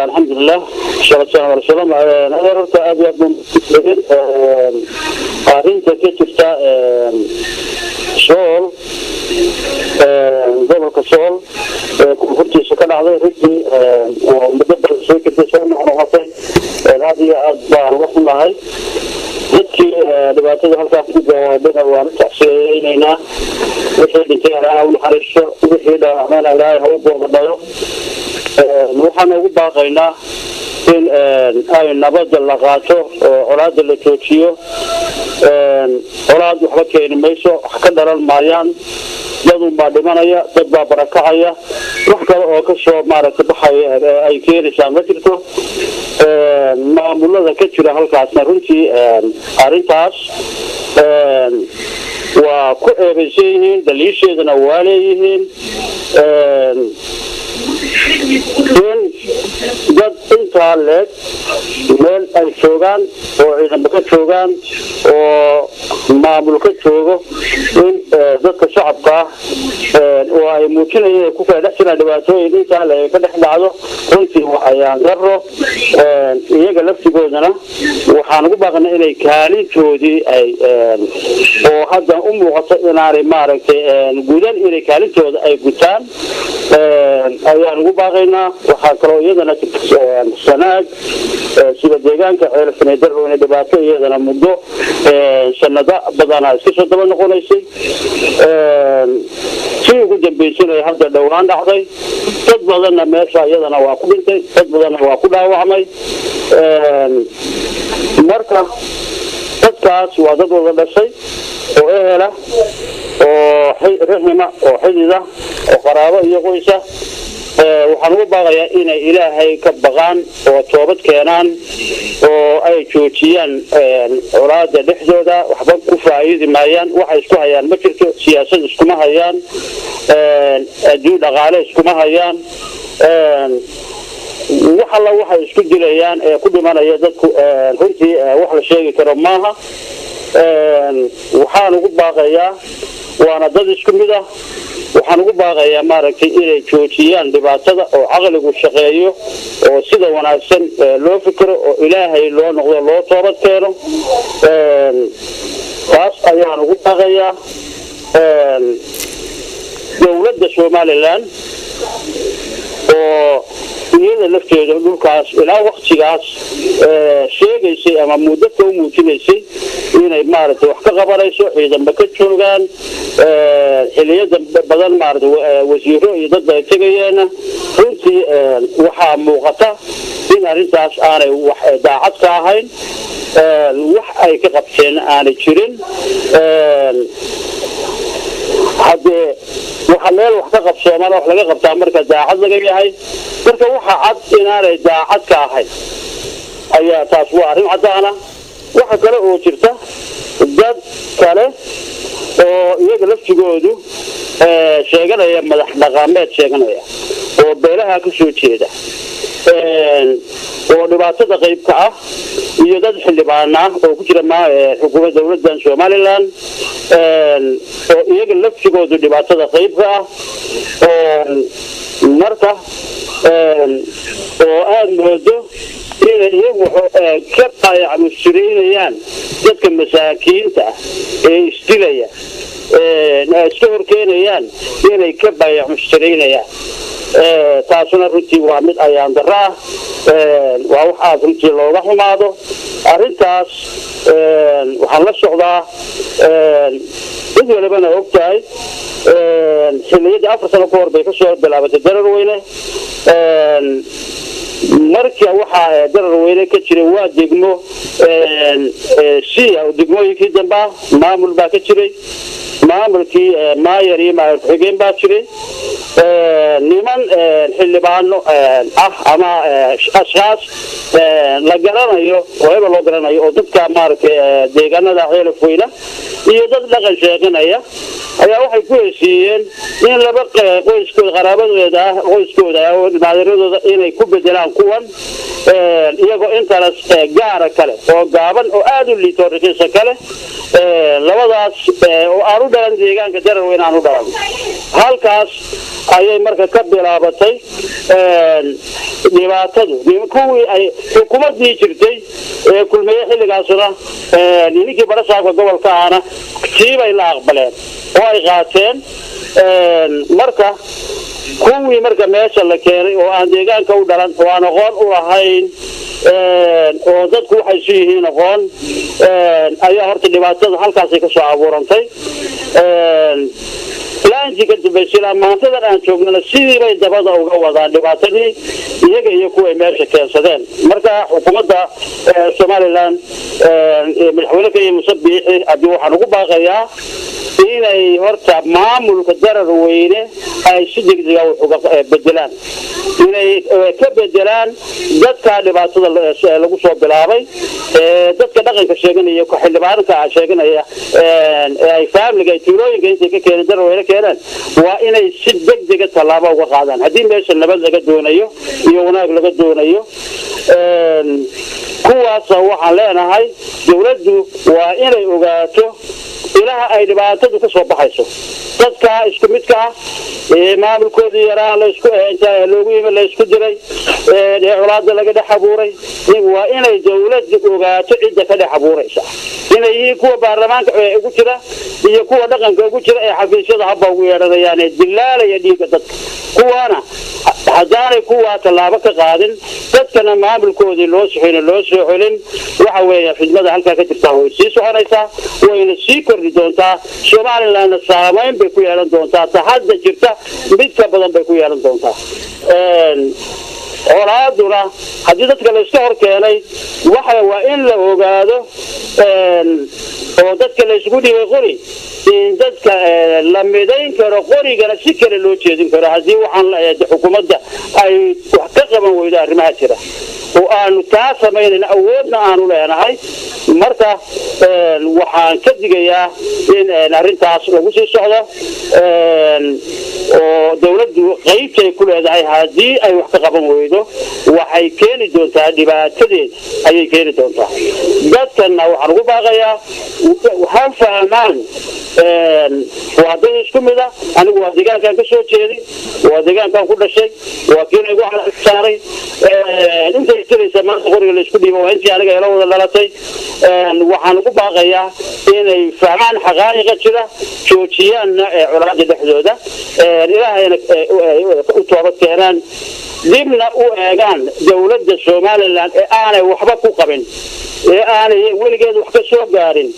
الله الحمد لله والصلاة والسلام على نبينا محمد أرنت كتبت شغل قبل كشغل كنت شكل عليه رجلي ومدبر شيء كنت شغل على غطي هذه أصبح وصل هاي dadkii dhibaatada halkaas ku gaadhay waan taxsiinayna wixii dhintay ilaahay u naxariisto wixii dhaawacmay ilaahay ha u boqdayo waxaan ugu baaqaynaa in ay nabad la qaato oo colaadda la joojiyo colaad waxba keeni mayso wax ka dhalan maayaan dad baa dhimanaya dad baa barakacaya wax kale oo ka soo maaragtay baxay ay keenaysaa ma jirto maamulada ka jira halkaasna runtii arintaas waa ku eebaysan yihiin daliisheedana waa leeyihiin dad intaa leeg meel ay joogaan oo ciidamo ka joogaan oo maamul ka joogo in dadka shacabka oo ay muujinayeen ku kala dhex jiraan dhibaatooyin intaa leeg ka dhex dhacdo runtii waxayaan garo iyaga laftigoodana waxaan ugu baaqnaa inay kaalintoodii ay oo hadda u muuqato inaanay maaragtay gudan inay kaalintooda ay gutaan ayaan ugu baaqaynaa waxaa kaloo iyadana sanaad sida deegaanka ceelsanadar oo dhibaato iyadana muddo sanada badan iska soo daba noqonaysay si ugu dambeysay hadda dhawaan dhacday dad badanna meesha iyadana waa ku dhintay dad badanna waa ku dhaawacmay marka dadkaas waa dad wada dhashay oo ehela oo rixima oo xidida oo qaraabo iyo qoysa waxaan ugu baaqayaa inay ilaahay ka baqaan oo toobad keenaan oo ay joojiyaan colaadda dhexdooda waxba ku faa'iidi maayaan waxa isku hayaan ma jirto siyaasad iskuma hayaan adduun dhaqaale iskuma hayaan waxalla waxay isku dilayaan ee ku dhimanaya dadku runtii wax la sheegi karo maaha waxaan ugu baaqayaa waana dad isku mid ah waxaan ugu baaqayaa maaragtay inay joojiyaan dhibaatada oo caqligu shaqeeyo oo sida wanaagsan loo fikiro oo ilaahay loo noqdo loo toobad keeno taas ayaan ugu baaqayaa dowladda Soomaaliland oo iyada lafteeda dhulkaas ilaa waqtigaas sheegaysay ama muddo ka muujinaysay inay maaragtay wax ka qabanayso ciidamo ka joogaan xiliyada badan maaragtay wasiiro iyo dad ay tagayeen runtii waxaa muuqata in arrintaas aanay wax daacad ka ahayn wax ay ka qabteen aanay jirin hadee waxa meel wax ka qabsoomana wax laga qabtaa marka daacad laga yahay marka waxa cad inaanay daacad ka ahayn ayaa taas waa arrin cadaana waxa kale oo jirta dad kale oo iyaga laftigoodu sheeganaya madax dhaqameed sheeganaya oo beelaha ka soo jeeda oo dhibaatada qayb ka ah iyo dad xildhibaan ah oo ku jira xukuumadda dowladda Soomaaliland oo iyaga laftigoodu dhibaatada qayb ka ah marka oo aad moodo inay iyagu ka qaayacmushiriinayaan dadka masaakiinta ee isdilaya iska horkeenayaan inay ka qaayacmushiriinayaan taasuna runtii waa mid ayaan daraa waa wax aad runtii looga xumaado arrintaas waxaan la socdaa mid walibana ogtahay xilliyadii 4 sano ka hor bay ka soo bilaabatay darar weyne marka waxa darar weyne ka jiray waa degmo siya degmooyinkii dambe maamul baa ka jiray maamulkii maayar iyo maayar xigeen baa jiray niman xildhibaano ah ama ashqaas la garanayo oo loo garanayo oo dadka maaragtay deegaanada ceelfweyna iyo dad dhaqan sheeganaya ayaa waxay ku heshiiyeen in laba qoyskooda qaraabadooda qoyskooda oo maadeeradooda inay ku bedelaan kuwan iyagoo intaas gaar kale oo gaaban oo aad u liito riqiisa kale labadaas oo aanu dhalan deegaanka darar weyn aanu dhalan halkaas ayay marka ka bilaabatay dhibaatadu kuwii ay xukuumadii jirtay ee kulmeeye xilligaasuna ninkii barasaabka gobolka ahna tiibay la aqbaleen oo ay qaateen marka kuwii marka meesha la keenay oo aan deegaanka u dhalan oo aan aqoon u lahayn oo dadku waxay isu yihiin aqoon ayaa horta dhibaatada halkaasay kasoo abuurantay laanti ka dambeysay maantadan aan joognana sidii bay dabada uga wadaan dhibaatadii iyaga iyo kuwa meesha keensadeen marka xukuumadda Somaliland madaxweyne ka musabbixi hadii waxaan ugu baaqayaa inay horta maamulka darar weyne ay si degdeg ah uga bedelaan inay ka bedelaan dadka dhibaatada lagu soo bilaabay dadka dhaqanka sheeganaya ku xildhibaanka sheeganaya ay family tirooyinka inta ka keenay darar weyne keenan waa inay si degdeg ah talaabo uga qaadaan hadii meesha nabad laga doonayo iyo wanaag laga doonayo kuwaas waxaan leenahay dawladdu waa inay ogaato ilaha ay dhibaatadu ka soo baxayso dadka isku midka ah maamulkoodii yaraa la isku eentay loogu yimid la isku diray colaadda laga dhex abuuray waa inay dawladdu ogaato cidda ka dhex abuuraysa inay kuwa baarlamaanka ugu jira iyo kuwa dhaqanka ugu jira ee xafiisyada habba ugu yeeranayaan dilaalaya dhiigga dadka kuwana hadaanay kuwa talaabo ka qaadin dadkana maamulkoodii loo soo xulin waxa weeye xidmada halka ka jirta way sii soconaysaa wayna sii kordhi doontaa Somaliland saameyn bay ku yeelan doontaa tahadda jirta mid ka badan bay ku yeelan doontaa colaaduna hadii dadka la iska hor keenay waxa waa in la ogaado oo dadka la isku dhigay qori in dadka la midayn karo qorigana si kale loo jeedin karo hadii waxaan xukuumadda ay wax ka qaban weydo arrimaha jira oo aanu taa sameeyna awoodna aanu leenahay marka waxaan ka digayaa in arrintaas lagu sii socdo oo dawladdu qaybtay ku leedahay hadii ay wax ka qaban weydo waxay keeni doontaa dhibaatadeed ayay keeni doontaa dadkana waxaan ugu baaqayaa waxaan fahmaan waa dad isku mid ah anigu waa deegaankan ka soo jeeday waa deegaankan ku dhashay waa kiin igu saaray inta istiraysa maanta qoriga la isku dhiibo waa intii aniga ila wada dhalatay waxaan ugu baaqayaa inay fahmaan xaqaa'iqa jira joojiyaan colaadda dhexdooda ilaahayna u toobad keenaan dibna u eegaan dawladda Somaliland ee aanay waxba ku qabin ee aanay weligeed wax ka soo gaarin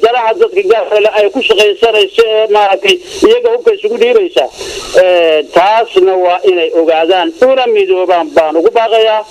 daraha dadka gaarka ay ku shaqaysanayso maaragtay iyaga hubka isugu dhiibaysa taasna waa inay ogaadaan una midoobaan baan ugu baaqayaa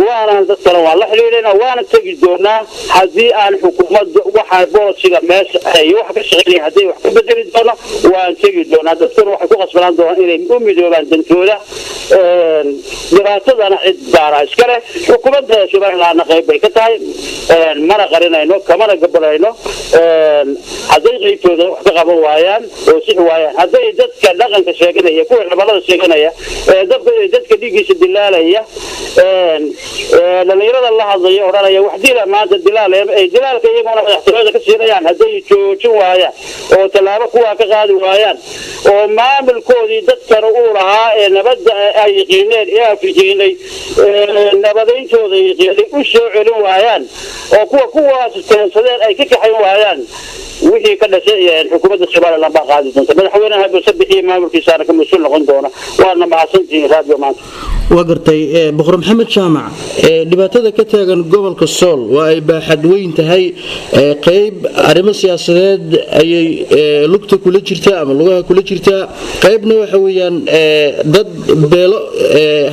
waana dadkana waa la xiriirina waana tagi doonaa hadii aan xukuumadda waxa boosiga meesha ay wax ka shaqeeyay hadii wax ka bedeli doono waan tagi doonaa dadkana waxay ku qasbanaan doonaan inay u midoobaan dantooda dhibaatadana cid gaara iska leh xukuumadda Somaliland qayb bay ka tahay mana qarinayno kamana gabanayno hadii qaybtooda wax ka qaban waayaan oo si waayaan hadii dadka dhaqanka sheeganaya kuwa ciidamada sheeganaya dadka dhigiisa dilaalaya dhalinyarada la hadlayo oranaya wax diila maanta dilaalka iyaguna madaxtooyada ka siinayaan hadii joojin waayaan oo talaabo kuwa ka qaadi waayaan oo maamulkoodii dadkana uu lahaa ee nabadda ay qiineen ee afijinay nabadayntooda u soo celin waayaan oo kuwaas keensadeen ay ka kaxayn waayaan wixii ka dhashay xukuumadda Somaliland baa qaadi doonta madaxweynaha Musabbixi maamulkiisa ka mas'uul noqon doona waana mahadsantiin raadiyo maanta وقرتي بقر محمد شامع dhibaatada ka taagan gobolka Sool waa ay baaxad weyn tahay qayb arrimo siyaasadeed ayay lugta kula jirtaa ama lugaha kula jirtaa qaybna waxa weeyaan dad beelo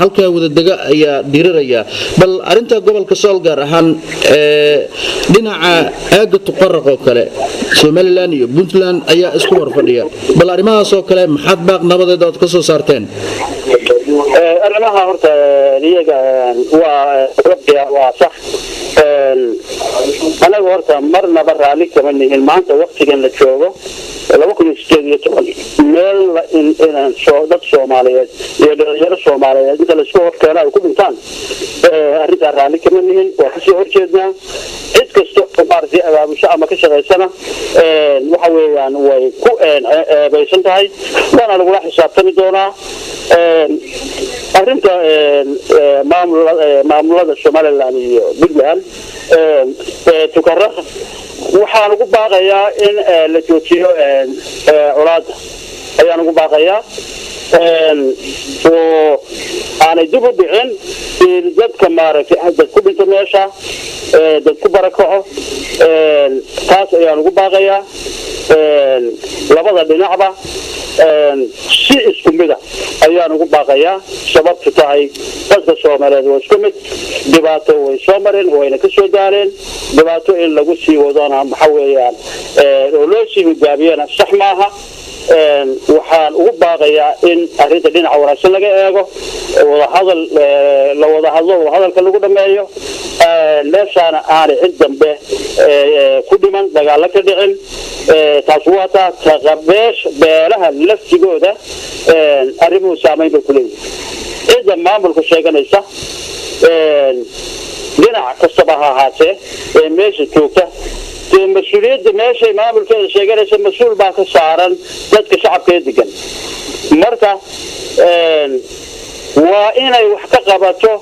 halka wada daga ayaa diriraya bal arinta gobolka Sool gaar ahaan dhinaca aaga tuqarraq oo kale Somaliland iyo Puntland ayaa isku warfadhiya bal arrimahaas oo kale maxad baaq nabadeed oo ka soo saarteen arrimaha horta iyaga waa sax anagu horta marnaba raali kama nihin maanta waqtigan la joogo 2018 meel inaan dad Soomaaliyeed iyo dhalinyaro Soomaaliyeed inta la isku horkeeno ay ku dhintaan arrinta raali kama nihin waa kasii horjeednaa cid kasta maartay abaabusho ama ka shaqeysana waxa weeyaan way ku baysan tahay waana lagu la xisaabtami doonaa arrinta maamulada Somaliland iyo Puntland tukara waxaan ugu baaqayaa in la joojiyo colaadda ayaan ugu baaqayaa oo aanay dib u dhicin in dadka maaragtay dad ku dhinto meesha dad ku barakaco taas ayaan ugu baaqayaa labada dhinacba si isku mid ah ayaan ugu baaqayaa sababtu tahay dadka Soomaaliyeed waa isku mid dhibaato way soo mareen wayna ka soo daareen dhibaato in lagu sii wadana waxa weeyaan oo loo sii hogaamiyana sax maaha waxaan ugu baaqayaa in arrinta dhinaca wanaagsan laga eego wada hadalka lagu dhameeyo meeshaana aanay cid dambe ku dhiman dagaalo ka dhicin taas waa taa qabeesh beelaha laftigooda arrimuhu saameyn bay ku leeyihiin cidda maamulka sheeganaysa dhinac kastaba ha ahaatee meesha joogta مسؤولية ماشي ما عمل كذا شيء قال اسم مسؤول باك سعران ذاتك شعب كذا مرتا وإن يحقق باتو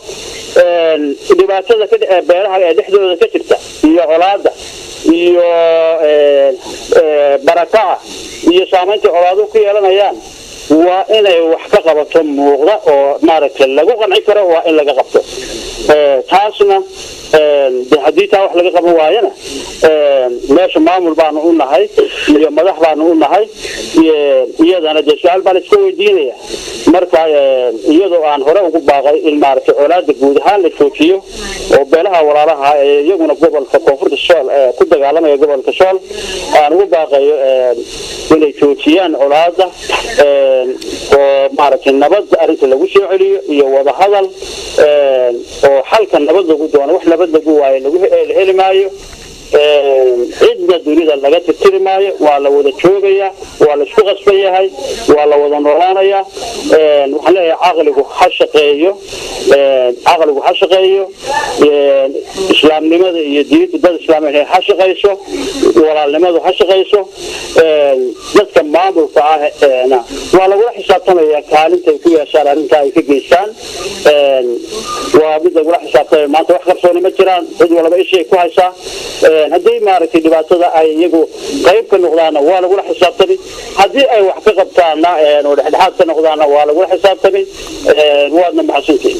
دبعت هذا كده بيرها يدحدو هذا كتبته هي علاده هي بركة هي سامنت علاده كي يلا نيان وإن يحقق باتو موضع ومارك اللجو قنعي كره وإن لقى قبته تاسنا بحديثها wax laga qaban waayana meesha maamul baan u nahay iyo madax baan u nahay iyadana su'aal baan isku weydiinaya marka iyadoo aan hore ugu baaqay in maartay colaadda guud ahaan la joojiyo oo beelaha walaalaha iyaguna gobolka koonfurta Sool ku dagaalamaya gobolka Sool aan ugu baaqayo inay joojiyaan colaadda oo maartay nabad arrinta lagu soo celiyo iyo wada hadal oo xalka nabad lagu doono wax nabad lagu waayo lagu heli maayo cidda dunida laga tirtiri maayo waa la wada joogaya waa la isku qasban yahay waa la wada noolaanaya waxaan leeyahay aqligu ha shaqeeyo islaamnimada iyo diinta dad islaamiyada ha shaqeyso walaalnimadu ha shaqeyso dadka maamulka ah waa lagu xisaabtamaya kaalinta ay ku yeeshaan arrinta ay ka geystaan waa mid lagu xisaabtamay maanta wax qarsoon ma jiraan cid walba ishay ku haysaa haddii maaragtay dhibaatada ay iyagu qayb ka noqdaan waa lagu xisaabtamay haddii ay wax ka qabtaan oo dhexdhexaad ka noqdaan waa lagu xisaabtamay waadna maxsuusin